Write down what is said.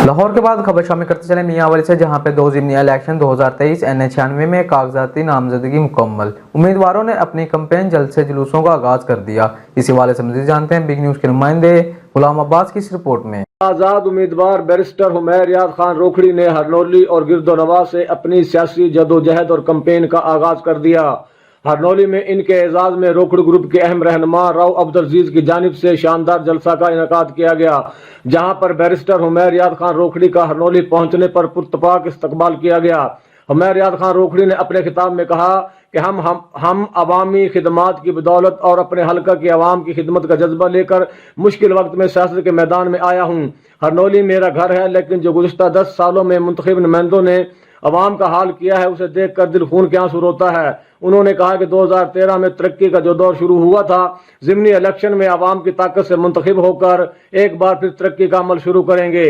لاہور کے بعد خبر شامل کرتے چلے میاں والی سے، جہاں پہ 2 ضمنی الیکشن 2023 NA96 میں کاغذاتی نامزدگی مکمل۔ امیدواروں نے اپنی کمپین جلد سے جلوسوں کا آغاز کر دیا۔ اسی حوالے سے مزید جانتے ہیں بگ نیوز کے نمائندے غلام عباس کی اس رپورٹ میں۔ آزاد امیدوار بیرسٹر حمیر یاد خان روکھڑی نے ہرنولی اور گرد و نواح سے اپنی سیاسی جدوجہد اور کمپین کا آغاز کر دیا۔ ہرنولی میں ان کے اعزاز میں روکھڑ گروپ کے اہم رہنما راؤ عبدالعزیز کی جانب سے شاندار جلسہ کا انعقاد کیا گیا، جہاں پر بیرسٹر حمیر یاد خان روکھڑی کا ہرنولی پہنچنے پر پرتپاک استقبال کیا گیا۔ حمیر یاد خان روکھڑی نے اپنے خطاب میں کہا کہ ہم عوامی خدمات کی بدولت اور اپنے حلقہ کی عوام کی خدمت کا جذبہ لے کر مشکل وقت میں سیاست کے میدان میں آیا ہوں۔ ہرنولی میرا گھر ہے، لیکن جو گزشتہ 10 سالوں میں منتخب نمائندوں نے عوام کا حال کیا ہے اسے دیکھ کر دل خون کے آنسو روتا ہے۔ انہوں نے کہا کہ 2013 میں ترقی کا جو دور شروع ہوا تھا، ضمنی الیکشن میں عوام کی طاقت سے منتخب ہو کر ایک بار پھر ترقی کا عمل شروع کریں گے۔